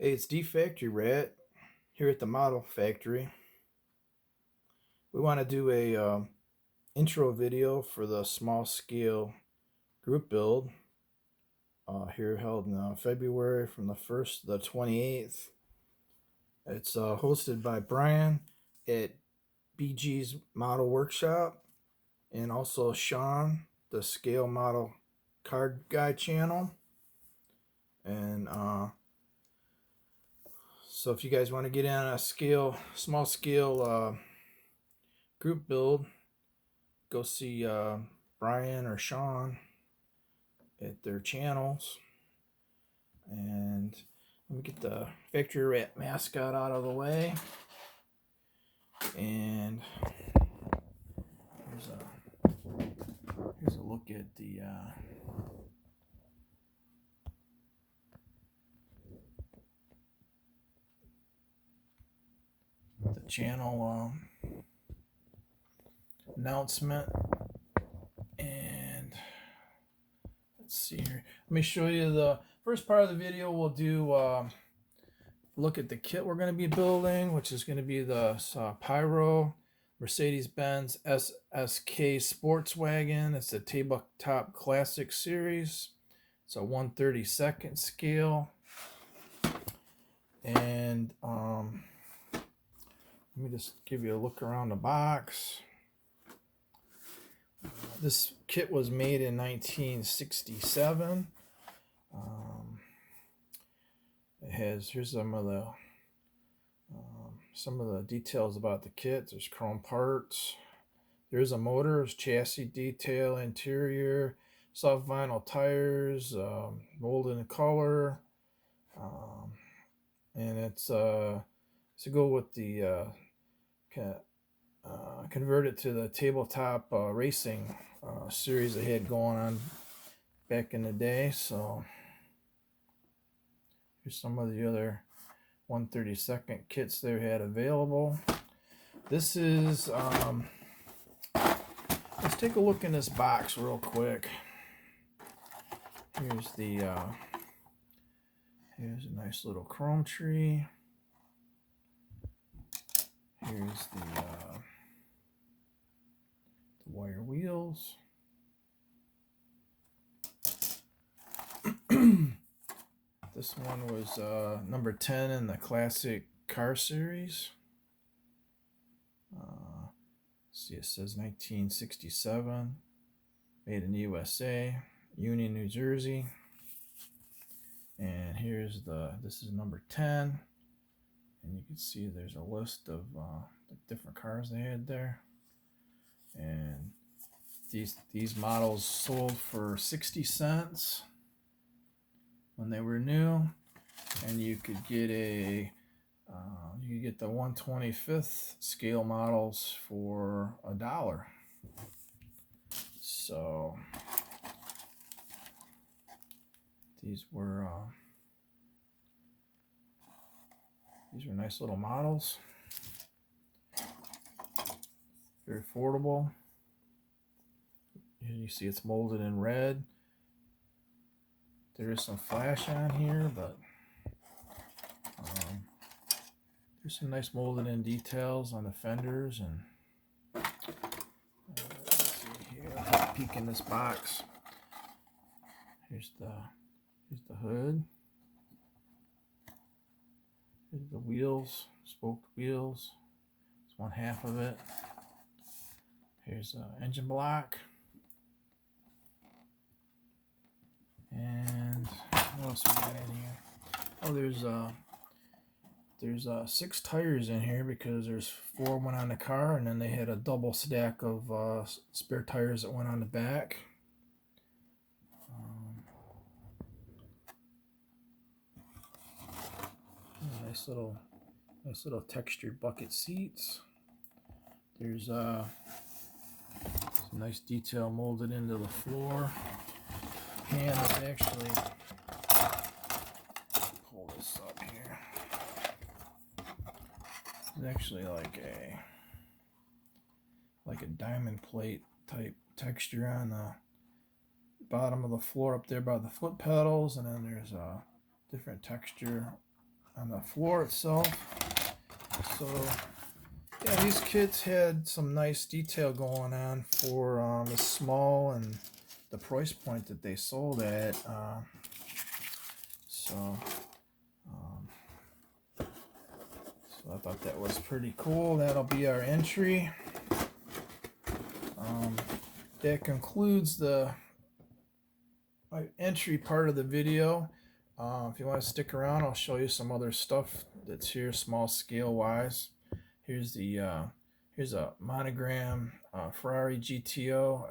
Hey, it's D Factory Rat here at the model factory. We want to do a intro video for the small scale group build here held in February from the 1st to the 28th. It's hosted by Brian at BG's Model Workshop and also Sean, the Scale Model Card Guy channel. And so if you guys want to get in on a small scale group build, go see Brian or Sean at their channels. And let me get the Factory Rat mascot out of the way. And here's a look at the channel announcement. And let's see here. Let me show you the first part of the video. We'll do look at the kit we're going to be building, which is going to be the Pyro Mercedes-Benz SSK Sports Wagon. It's a tabletop classic series. It's a 1/32 scale. And let me just give you a look around the box. This kit was made in 1967. Here's some of the details about the kit. There's chrome parts. There's a motor. There's chassis detail, interior, soft vinyl tires, molded in color, and it's to go with the convert it to the tabletop racing series they had going on back in the day. So here's some of the other 1/32 kits they had available. This is let's take a look in this box real quick. Here's here's a nice little chrome tree. Here's the wire wheels. This one was number 10 in the classic car series. See, it says 1967, made in the USA, Union, New Jersey. And here's this is number 10. And you can see there's a list of the different cars they had there. And these models sold for 60 cents when they were new, and you could get the 1/25 scale models for $1. So these were nice little models, very affordable. Here you see it's molded in red. There is some flash on here, but there's some nice molded in details on the fenders. And let's see here, I'll take a peek in this box. Here's the hood. Here's the wheels, spoked wheels. It's one half of it. Here's the engine block. And what else we got in here? Oh, there's 6 tires in here because there's 4 went on the car, and then they had a double stack of spare tires that went on the back. Nice little textured bucket seats. There's some nice detail molded into the floor. And it's actually, pull this up here. It's actually like a diamond plate type texture on the bottom of the floor up there by the foot pedals, and then there's a different texture on the floor itself. So yeah, these kits had some nice detail going on for the small and the price point that they sold at. So I thought that was pretty cool. That'll be our entry. That concludes the entry part of the video. If you want to stick around, I'll show you some other stuff that's here, small scale wise. Here's a monogram Ferrari Gto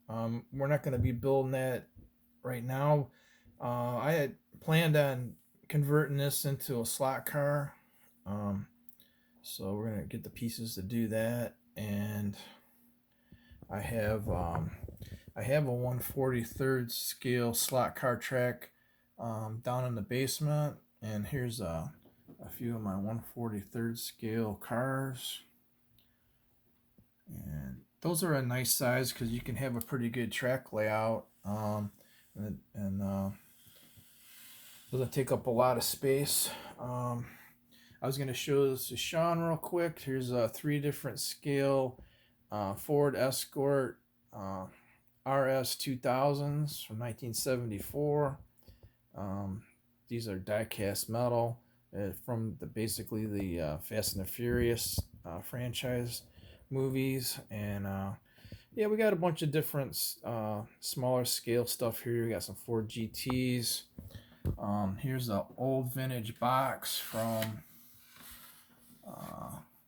Lm. We're not going to be building that right now. I had planned on converting this into a slot car, so we're going to get the pieces to do that. And I have a 1/43 scale slot car track down in the basement, and here's a few of my 1/43 scale cars, and those are a nice size because you can have a pretty good track layout, and doesn't take up a lot of space. I was going to show this to Sean real quick. Here's 3 different scale Ford Escort RS 2000s from 1974. These are die-cast metal from basically the Fast and the Furious franchise movies. And yeah, we got a bunch of different smaller scale stuff here. We got some Ford GTs. Here's an old vintage box from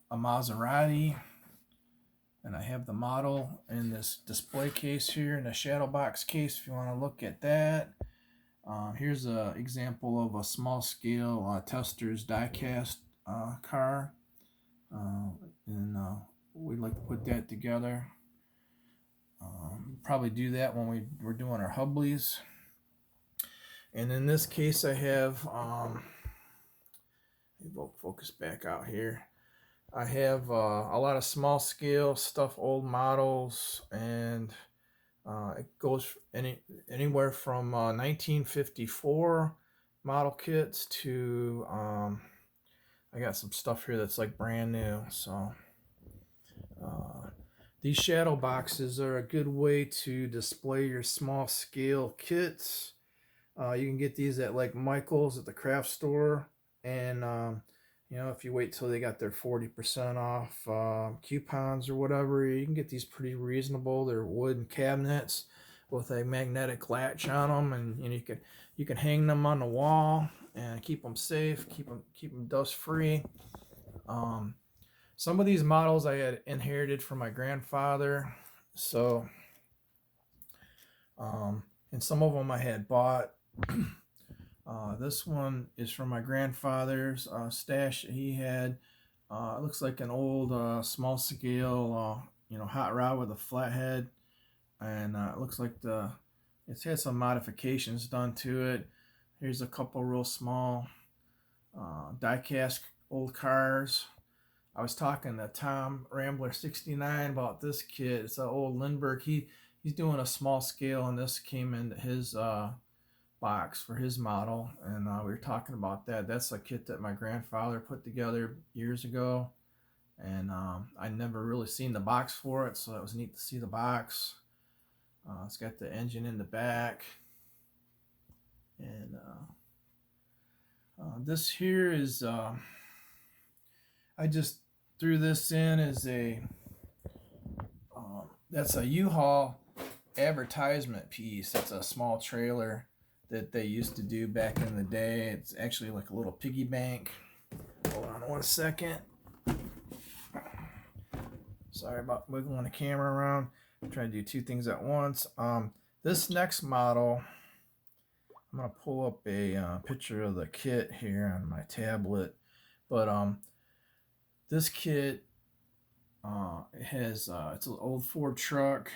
a Maserati, and I have the model in this display case here, in the shadow box case, if you want to look at that. Here's an example of a small scale Testors die-cast car, and we'd like to put that together. Probably do that when we're doing our Hubblies. And in this case I have, focus back out here, I have a lot of small scale stuff, old models, and it goes anywhere from 1954 model kits to I got some stuff here that's like brand new. So these shadow boxes are a good way to display your small scale kits. You can get these at like Michael's at the craft store, and you know, if you wait till they got their 40% off coupons or whatever, you can get these pretty reasonable. They're wooden cabinets with a magnetic latch on them, and you can hang them on the wall and keep them safe, keep them dust free. Some of these models I had inherited from my grandfather, so and some of them I had bought. This one is from my grandfather's stash that he had. It looks like an old small scale hot rod with a flathead, and it looks like it's had some modifications done to it. Here's a couple real small die-cast old cars. I was talking to Tom Rambler 69 about this kit. It's an old Lindbergh. He's doing a small scale, and this came into his box for his model, and we were talking about that. That's a kit that my grandfather put together years ago, and I never really seen the box for it, so it was neat to see the box. It's got the engine in the back, and this here is I just threw this in as a that's a U-Haul advertisement piece. That's a small trailer that they used to do back in the day. It's actually like a little piggy bank. Hold on 1 second. Sorry about wiggling the camera around. I'm trying to do 2 things at once. This next model, I'm gonna pull up a picture of the kit here on my tablet. But this kit, it has it's an old Ford truck.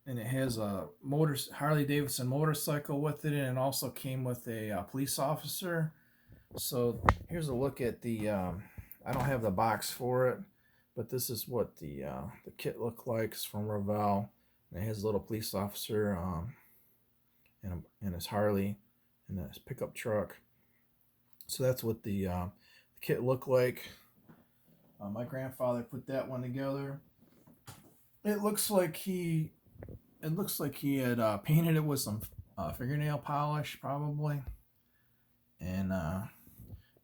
And it has a Harley Davidson motorcycle with it, and it also came with a police officer. So here's a look at the I don't have the box for it, but this is what the kit looked like. It's from Revell, and it has a little police officer and his Harley, in this pickup truck. So that's what the kit looked like. My grandfather put that one together. It looks like he had painted it with some fingernail polish, probably. And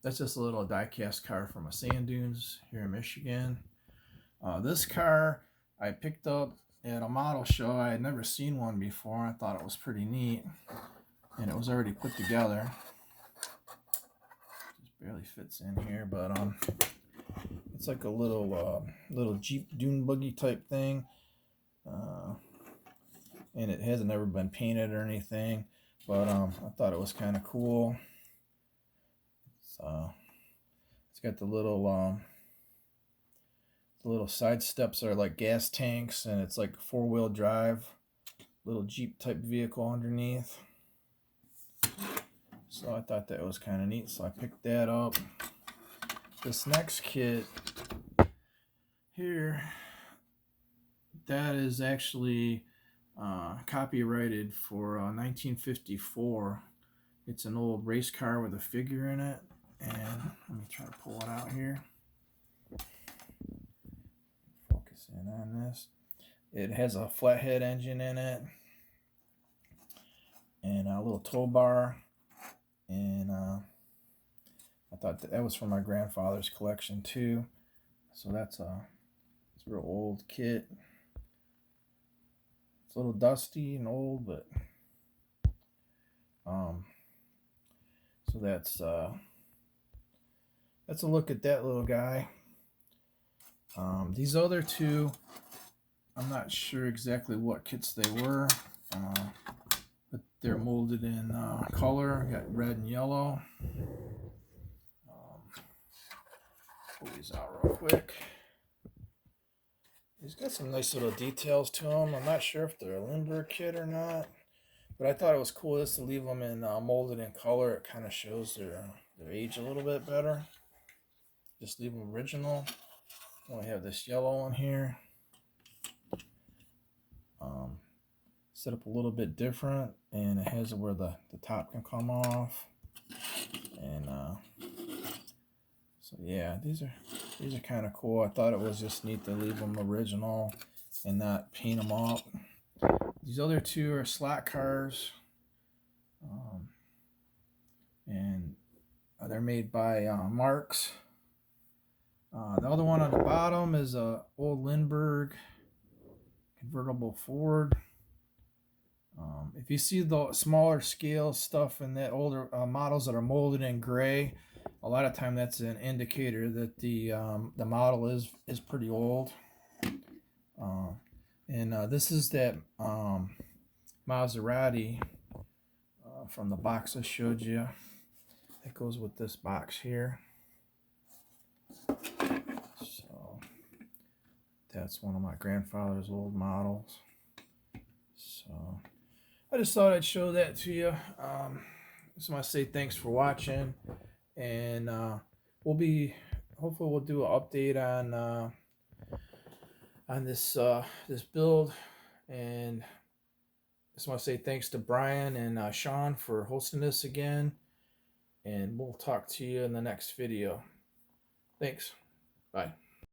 that's just a little die-cast car from a sand dunes here in Michigan. This car I picked up at a model show. I had never seen one before. I thought it was pretty neat, and it was already put together. Just barely fits in here, but it's like a little Jeep dune buggy type thing, and it hasn't ever been painted or anything. But I thought it was kind of cool. It's got the little side steps are like gas tanks, and it's like 4-wheel drive, little Jeep type vehicle underneath. So I thought that was kind of neat, so I picked that up. This next kit here, that is actually copyrighted for 1954. It's an old race car with a figure in it, and let me try to pull it out here. Focus in on this. It has a flathead engine in it, and a little tow bar, and I thought that was from my grandfather's collection too. So it's a real old kit. It's a little dusty and old, but so that's a look at that little guy. These other two, I'm not sure exactly what kits they were, but they're molded in color. Got red and yellow. Pull these out real quick. He's got some nice little details to them. I'm not sure if they're a Lindbergh kit or not, but I thought it was cool just to leave them in molded in color. It kind of shows their age a little bit better. Just leave them original. We have this yellow one here. Set up a little bit different, and it has where the top can come off. And so yeah, these are kind of cool. I thought it was just neat to leave them original and not paint them up. These other two are slot cars, and they're made by Marks. The other one on the bottom is a old Lindbergh convertible Ford. If you see the smaller scale stuff in that older models that are molded in gray, a lot of time that's an indicator that the model is pretty old. And this is that Maserati from the box I showed you. It goes with this box here. So that's one of my grandfather's old models. So I just thought I'd show that to you. Just want to say thanks for watching, and hopefully we'll do an update on this build. And just want to say thanks to Brian and Sean for hosting this again, and we'll talk to you in the next video. Thanks. Bye.